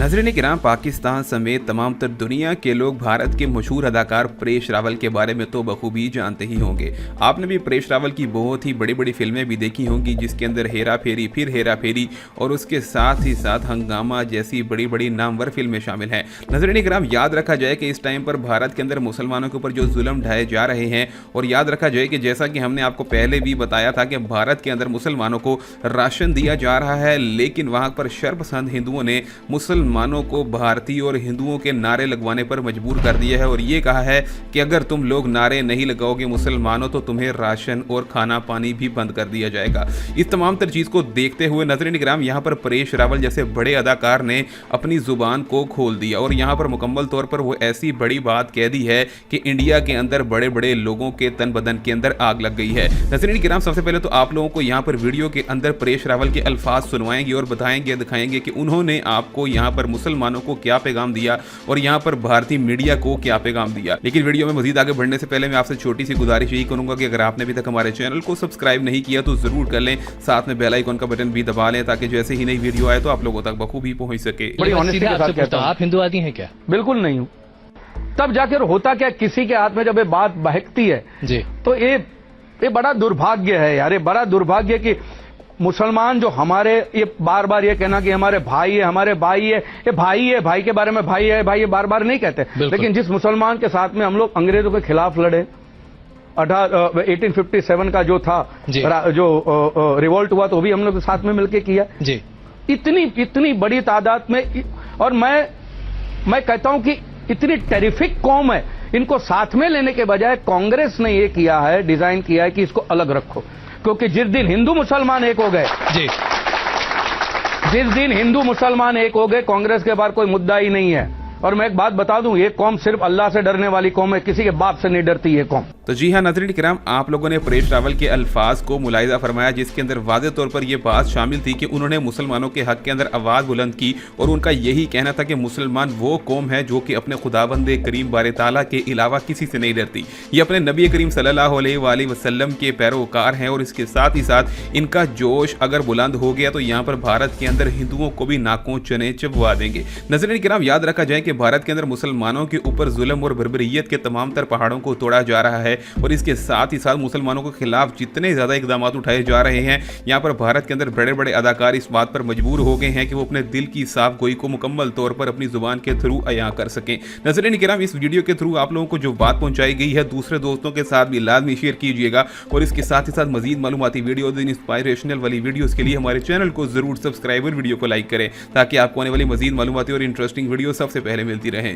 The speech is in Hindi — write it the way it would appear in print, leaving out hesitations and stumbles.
नजरीन किराम, पाकिस्तान समेत तमाम तर दुनिया के लोग भारत के मशहूर अदाकार परेश रावल के बारे में तो बखूबी जानते ही होंगे। आपने भी परेश रावल की बहुत ही बड़ी बड़ी फिल्में भी देखी होंगी, जिसके अंदर हेरा फेरी, फिर हेरा फेरी और उसके साथ ही साथ हंगामा जैसी बड़ी बड़ी नामवर फिल्में शामिल हैं। नजरीन किराम, याद रखा जाए कि इस टाइम पर भारत के अंदर मुसलमानों के ऊपर जो जुल्म ढाए जा रहे हैं, और याद रखा जाए कि जैसा कि हमने आपको पहले भी बताया था कि भारत के अंदर मुसलमानों को राशन दिया जा रहा है, लेकिन वहाँ पर शर्पसंद हिंदुओं ने मुसलमानों को भारतीय और हिंदुओं के नारे लगवाने पर मजबूर कर दिया है और ये कहा है कि अगर तुम लोग नारे नहीं लगाओगे मुसलमानों तो तुम्हें राशन और खाना पानी भी बंद कर दिया जाएगा। इस तमाम तर चीज़ को देखते हुए नजरीन किराम, यहाँ पर परेश रावल जैसे बड़े अदाकार ने अपनी जुबान को खोल दिया और यहाँ पर मुकम्मल तौर पर वो ऐसी बड़ी बात कह दी है कि इंडिया के अंदर बड़े बड़े लोगों के तन बदन के अंदर आग लग गई है। नजरीन किराम, सबसे पहले तो आप लोगों को यहाँ पर वीडियो के अंदर परेश रावल के अल्फाज सुनवाएंगे और बताएंगे, दिखाएंगे कि उन्होंने आपको यहाँ पर मुसलमानों को क्या पैगाम दिया और यहाँ पर भारतीय मीडिया को क्या पैगाम दिया। लेकिन वीडियो में मजीद आगे बढ़ने से पहले मैं आपसे छोटी सी गुजारिश यही करूंगा कि अगर आपने अभी तक हमारे चैनल को सब्सक्राइब नहीं किया तो जरूर कर लें, साथ में बेल आइकन का बटन भी दबा लें ताकि जैसे ही नई वीडियो आए तो आप लोगों तक बखूबी पहुंच सके। बड़ी ऑनेस्टी के साथ कहता हूं, आप हिंदुवादी हैं क्या? बिल्कुल नहीं हूं। तब जाकर होता क्या, किसी के हाथ में जब ये बात बहकती है जी, तो ये बड़ा दुर्भाग्य है यार, ये बड़ा दुर्भाग्य कि मुसलमान जो हमारे, ये बार बार ये कहना कि हमारे भाई है, हमारे भाई है, ये भाई है, भाई के बारे में भाई है, भाई ये बार बार नहीं कहते, लेकिन जिस मुसलमान के साथ में हम लोग अंग्रेजों के खिलाफ लड़े, 1857 का जो था जो रिवोल्ट हुआ, तो वो भी हम लोग साथ में मिलकर किया जी। इतनी बड़ी तादाद में, और मैं कहता हूं कि इतनी टेरिफिक कौम है, इनको साथ में लेने के बजाय कांग्रेस ने ये किया है, डिजाइन किया है कि इसको अलग रखो, क्योंकि जिस दिन हिंदू मुसलमान एक हो गए जी, जिस दिन हिंदू मुसलमान एक हो गए, कांग्रेस के बाहर कोई मुद्दा ही नहीं है। और मैं एक बात बता दूं, ये कौम सिर्फ अल्लाह से डरने वाली कौम है, किसी के बाप से नहीं डरती ये कौम। तो जी हाँ नजरीन किराम, आप लोगों ने परेश रावल के अल्फाज को मुलाहिजा फरमाया, जिसके अंदर वाज़ेह तौर पर यह बात शामिल थी कि उन्होंने मुसलमानों के हक के अंदर आवाज़ बुलंद की और उनका यही कहना था कि मुसलमान वो कौम है जो कि अपने खुदाबंद करीम बारे ताला के अलावा किसी से नहीं डरती। ये अपने नबी करीम सल्लल्लाहु अलैहि वसल्लम के पैरोकार हैं और इसके साथ ही साथ इनका जोश अगर बुलंद हो गया तो यहाँ पर भारत के अंदर हिंदुओं को भी नाकों चने चबवा देंगे। नजरीन किराम, याद रखा जाए कि भारत के अंदर मुसलमानों के ऊपर जुल्म और बर्बरियत के तमाम तर पहाड़ों को तोड़ा जा रहा है और इसके साथ ही साथ मुसलमानों के खिलाफ जितने ज्यादा इकदाम उठाए जा रहे हैं, यहाँ पर भारत के अंदर बड़े बड़े अदाकार इस बात पर मजबूर हो गए हैं कि वो अपने दिल की साफ गोई को मुकम्मल तौर पर अपनी जुबान के थ्रू अया कर सकें। नजरीन किराम, इस वीडियो के थ्रू आप लोगों को जो बात पहुंचाई गई है, दूसरे दोस्तों के साथ भी लाजमी शेयर कीजिएगा और इसके साथ ही साथ मजीद मालूमाती वीडियो, इंस्पायरेशनल वाली वीडियोस के लिए हमारे चैनल को जरूर सब्सक्राइब और वीडियो को लाइक करें ताकि आपको आने वाली मजीद मालूमाती और इंटरेस्टिंग वीडियो सबसे पहले मिलती रहे।